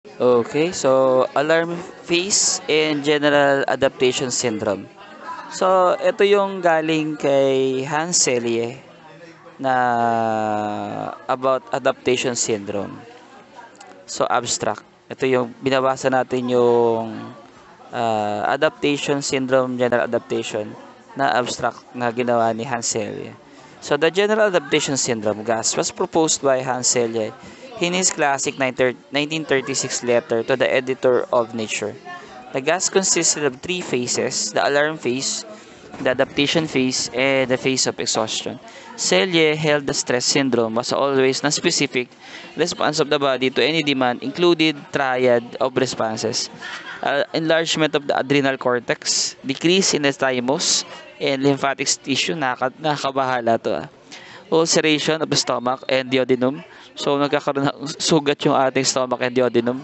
Okay, so alarm phase and general adaptation syndrome. So, ito yung galing kay Hans Selye na about adaptation syndrome. So, abstract. Ito yung binabasa natin yung adaptation syndrome, general adaptation na abstract na ginawa ni Hans Selye. So, the general adaptation syndrome, GAS, was proposed by Hans Selye in his classic 1936 letter to the editor of Nature. The gas consisted of three phases: the alarm phase, the adaptation phase, and the phase of exhaustion. Selye held the stress syndrome was always non-specific response of the body to any demand included triad of responses. Enlargement of the adrenal cortex, decrease in the thymus and lymphatic tissue, nakakabahala to ulceration of the stomach and duodenum. So, nagkakaroon ng sugat yung ating stomach and duodenum.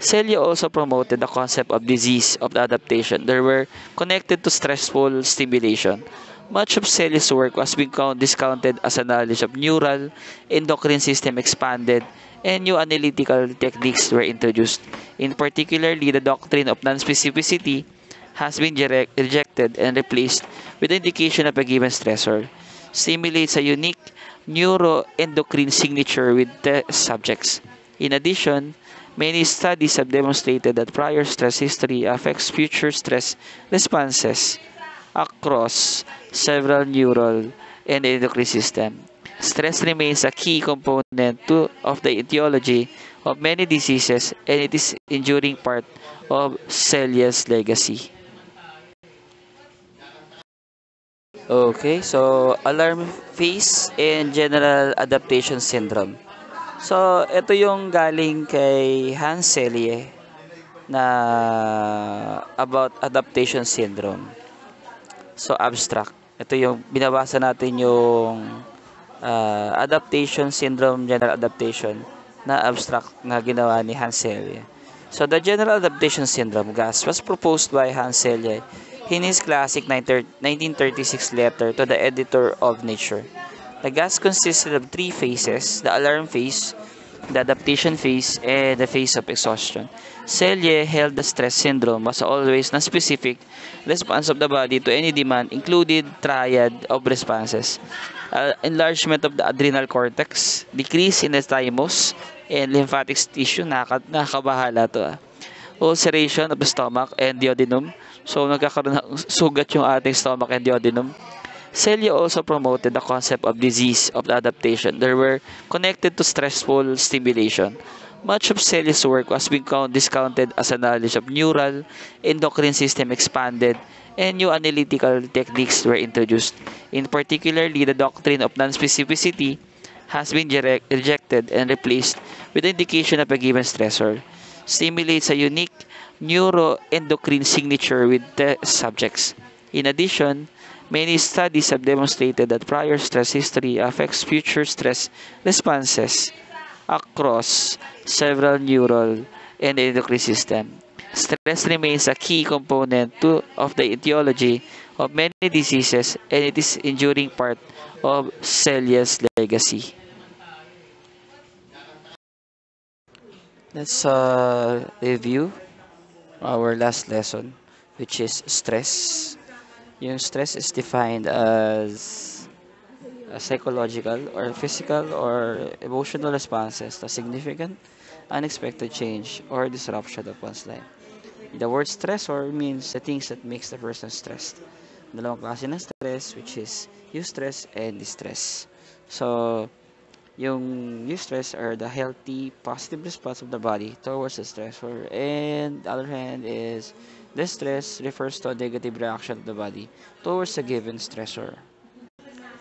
Celia also promoted the concept of disease of the adaptation. They were connected to stressful stimulation. Much of Celia's work was being discounted as a knowledge of neural endocrine system expanded and new analytical techniques were introduced. In particularly, the doctrine of non-specificity has been rejected and replaced with the indication of a given stressor. Stimulates a unique neuroendocrine signature with the subjects. In addition, many studies have demonstrated that prior stress history affects future stress responses across several neural and endocrine system. Stress remains a key component of the etiology of many diseases and it is enduring part of Celia's legacy. Okay, so alarm phase and general adaptation syndrome. So, ito yung galing kay Hans Selye na about adaptation syndrome. So, abstract. Ito yung binabasa natin yung adaptation syndrome, general adaptation na abstract na ginawa ni Hans Selye. So, the general adaptation syndrome, GAS, was proposed by Hans Selye in his classic 1936 letter to the editor of Nature. The gas consisted of three phases: the alarm phase, the adaptation phase, and the phase of exhaustion. Selye held the stress syndrome was always non-specific response of the body to any demand included triad of responses. Enlargement of the adrenal cortex, decrease in the thymus and lymphatic tissue, nakakabahala to ulceration of the stomach and duodenum. So, nagkakaroon ng sugat yung ating stomach and duodenum. Celia also promoted the concept of disease of the adaptation. They were connected to stressful stimulation. Much of Celia's work was being discounted as a knowledge of neural endocrine system expanded and new analytical techniques were introduced. In particularly, the doctrine of non-specificity has been rejected and replaced with the indication of a given stressor. Stimulates a unique neuroendocrine signature with the subjects. In addition, many studies have demonstrated that prior stress history affects future stress responses across several neural and endocrine system. Stress remains a key component of the etiology of many diseases and it is enduring part of Celia's legacy. Let's review our last lesson, which is stress. Yung stress is defined as a psychological or physical or emotional responses to significant unexpected change or disruption of one's life. The word stressor means the things that makes the person stressed. Dalawang klase ng stress, which is eustress and distress. So, yung eustress are the healthy, positive response of the body towards the stressor. And the other hand is distress refers to a negative reaction of the body towards a given stressor.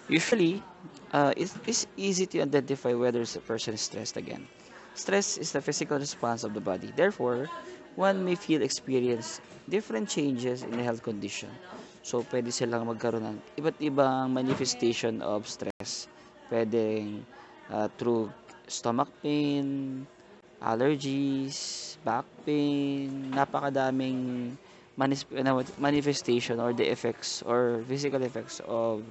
Usually, it is easy to identify whether a person is stressed again. Stress is the physical response of the body. Therefore, one may experience different changes in the health condition. So, pwede silang magkaroon ng iba't ibang manifestation of stress. Pwedeng through stomach pain, allergies, back pain, napakadaming manifestation or the effects or physical effects of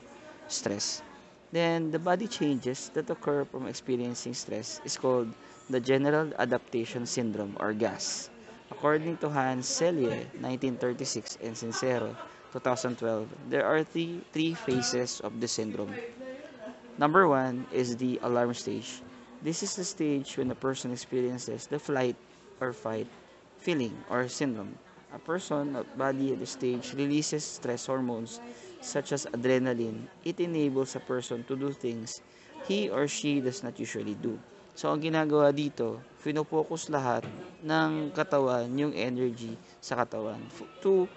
stress. Then the body changes that occur from experiencing stress is called the General Adaptation Syndrome or GAS. According to Hans Selye, 1936, and Sincero, 2012, there are three phases of the syndrome. Number one is the alarm stage. This is the stage when a person experiences the flight or fight feeling or syndrome. A person body at the stage releases stress hormones such as adrenaline. It enables a person to do things he or she does not usually do. So, ang ginagawa dito, focus lahat ng katawan, yung energy sa katawan to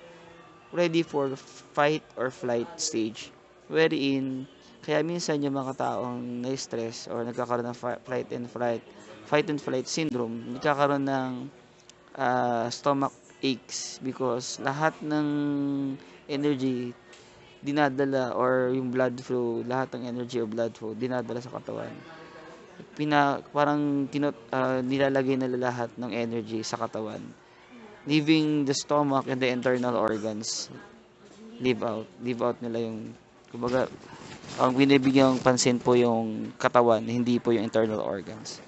ready for fight or flight stage wherein kaya minsan yung mga taong na-stress or nagkakaroon ng fight and flight syndrome, nagkakaroon ng stomach aches because lahat ng energy dinadala or yung blood flow, lahat ng energy or blood flow dinadala sa katawan. Parang nilalagay nila lahat ng energy sa katawan, leaving the stomach and the internal organs leave out nila yung kumbaga ang binibigyang pansin po yung katawan, hindi po yung internal organs.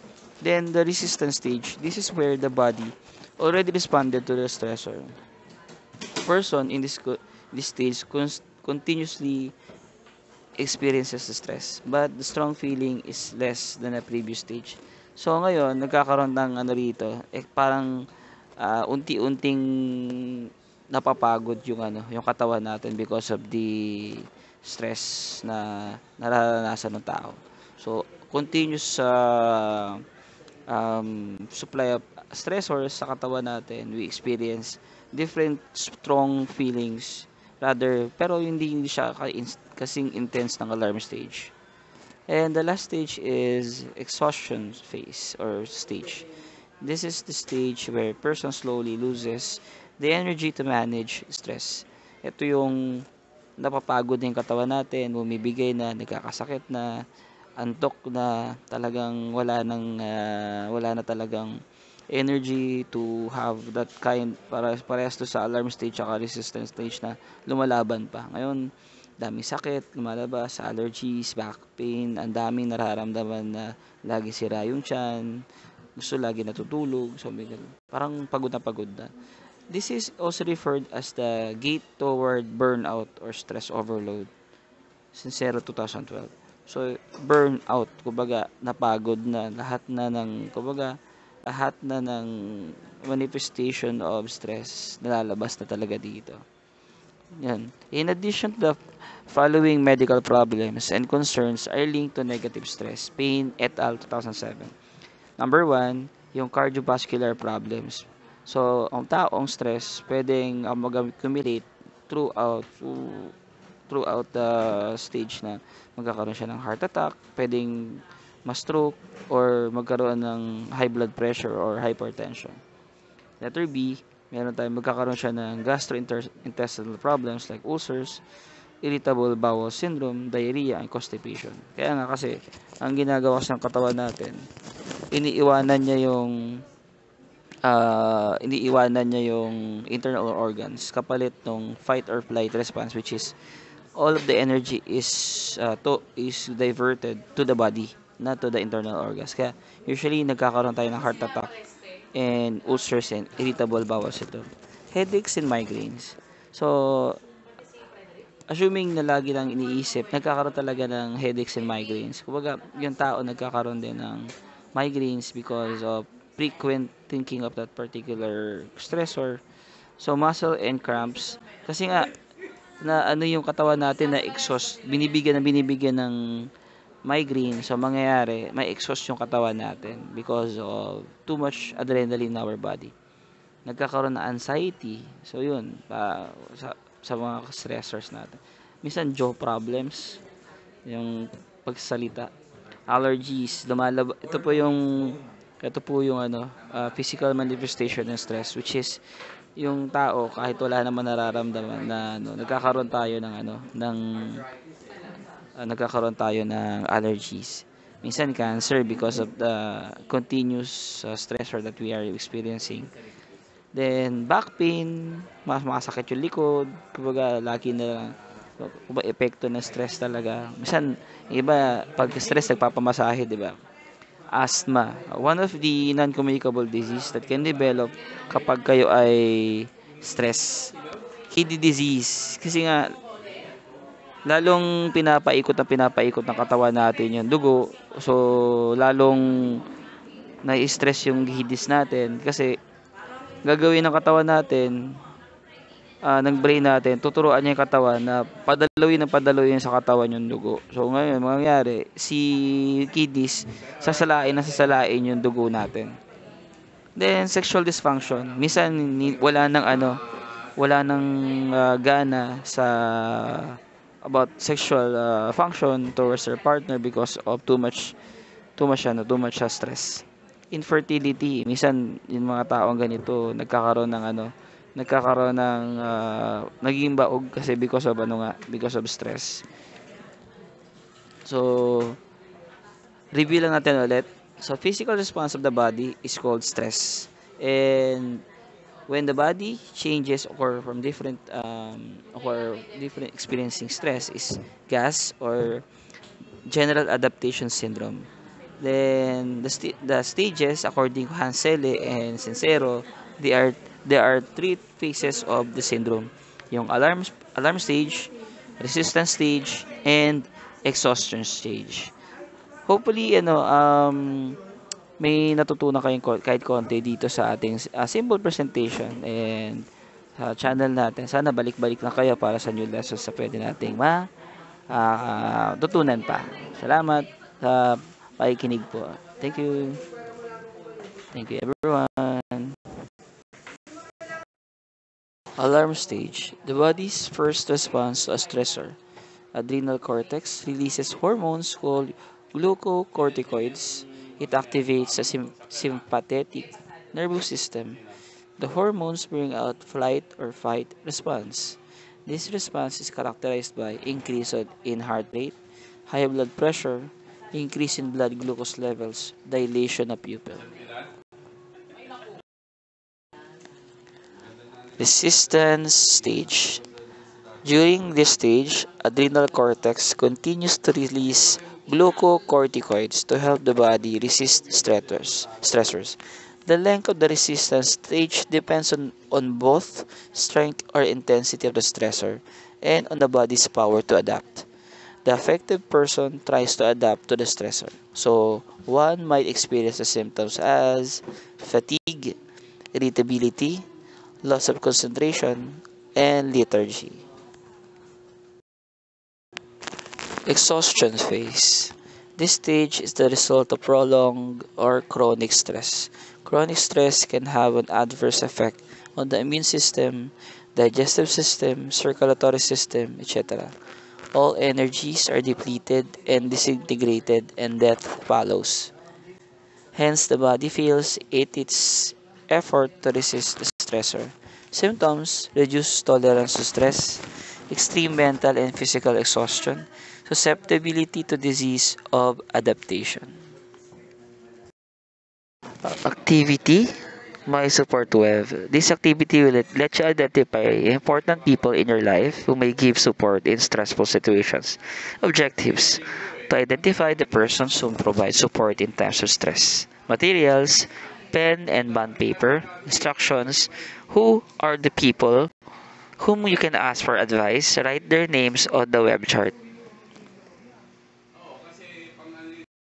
Then the resistance stage, this is where the body already responded to the stressor. Person in this stage continuously experiences the stress, but the strong feeling is less than a previous stage. So ngayon nagkakaroon ng rito, parang unti-unting napapagod yung katawan natin because of the stress na nararanasan ng tao. So continuous supply of stressors sa katawan natin, we experience different strong feelings pero hindi siya kasing intense ng alarm stage. And the last stage is exhaustion phase or stage. This is the stage where person slowly loses the energy to manage stress. Ito yung napapagod na yung katawan natin, bumibigay na, nagkakasakit na, antok na, talagang wala na talagang energy to have that kind parehas to sa alarm stage at resistance stage na lumalaban pa. Ngayon, daming sakit, lumalabas, allergies, back pain, ang daming nararamdaman na lagi sira yung tiyan, gusto lagi natutulog, so parang pagod na pagod na. This is also referred as the gate toward burnout or stress overload. Sincero 2012. So, burnout, kumbaga, napagod na, lahat na ng manifestation of stress, nalalabas na talaga dito. Yan. In addition to the following medical problems and concerns are linked to negative stress, Payne et al. 2007. Number one, yung cardiovascular problems. So, ang taong stress, pwedeng mag-accumulate throughout the stage na magkakaroon siya ng heart attack, pwedeng ma-stroke, or magkaroon ng high blood pressure or hypertension. Letter B, magkakaroon siya ng gastrointestinal problems like ulcers, irritable bowel syndrome, diarrhea, and constipation. Kaya nga kasi, ang ginagawa sa katawan natin, iniiwanan niya yung internal organs kapalit ng fight or flight response, which is all of the energy is diverted to the body, not to the internal organs. Kaya usually nagkakaroon tayo ng heart attack and ulcers and irritable bowel syndrome, headaches and migraines. So assuming na lagi lang iniisip, nagkakaroon talaga ng headaches and migraines. Kumbaga, yung tao nagkakaroon din ng migraines because of frequent thinking of that particular stressor. So, muscle and cramps. Kasi nga, na yung katawan natin na exhaust, binibigyan ng migraine. So, mangyayari, may exhaust yung katawan natin because of too much adrenaline in our body. Nagkakaroon ng anxiety. So, yun, sa mga stressors natin. Minsan, jaw problems, yung pagsalita, allergies, ito po yung physical manifestation ng stress, which is yung tao kahit wala naman nararamdaman na nagkakaroon tayo ng allergies. Minsan cancer because of the continuous stressor that we are experiencing. Then back pain, masakit yung likod, kumbaga lagi na epekto ng stress talaga. Minsan iba pag stress nagpapamasahe, 'di ba? asthma. One of the non-communicable disease that can develop kapag kayo ay stress. Kidney disease. Kasi nga, lalong pinapaikot ng katawan natin yung dugo. So, lalong nai-stress yung kidneys natin. Kasi, gagawin ng katawan natin, ng brain natin, tuturuan niya yung katawan na padalawin sa katawan yung dugo. So ngayon, mangyayari, si kidneys, sasalain yung dugo natin. Then, sexual dysfunction. Minsan, wala nang gana sa about sexual function towards their partner because of too much stress. Infertility. Minsan, yung mga taong ganito, nagkakaroon ng naging baog kasi because of stress. So, review lang natin ulit. So, physical response of the body is called stress. And when the body changes or different experiencing stress is GAS or general adaptation syndrome. Then the stages according to Hansele and Sincero, there are three phases of the syndrome. Yung alarm stage, resistance stage, and exhaustion stage. Hopefully may natutunan kayong kahit konti dito sa ating simple presentation and sa channel natin. Sana balik-balik lang kayo para sa new lessons na pwede nating tutunan pa. Salamat sa pakikinig po. Thank you. Thank you everyone. Alarm stage. The body's first response to a stressor. Adrenal cortex releases hormones called glucocorticoids. It activates the sympathetic nervous system. The hormones bring out flight or fight response. This response is characterized by increase in heart rate, high blood pressure, increase in blood glucose levels, dilation of pupil. Resistance stage. During this stage, adrenal cortex continues to release glucocorticoids to help the body resist stressors. The length of the resistance stage depends on both strength or intensity of the stressor and on the body's power to adapt. The affected person tries to adapt to the stressor. So, one might experience the symptoms as fatigue, irritability, loss of concentration, and lethargy. Exhaustion phase. This stage is the result of prolonged or chronic stress. Chronic stress can have an adverse effect on the immune system, digestive system, circulatory system, etc. All energies are depleted and disintegrated, and death follows. Hence, the body feels its effort to resist the stressor. Symptoms: reduced tolerance to stress, extreme mental and physical exhaustion, susceptibility to disease of adaptation. Activity, My Support Web. This activity will let you identify important people in your life who may give support in stressful situations. Objectives: to identify the persons who provide support in times of stress. Materials: pen and bond paper. Instructions: who are the people whom you can ask for advice? Write their names on the web chart.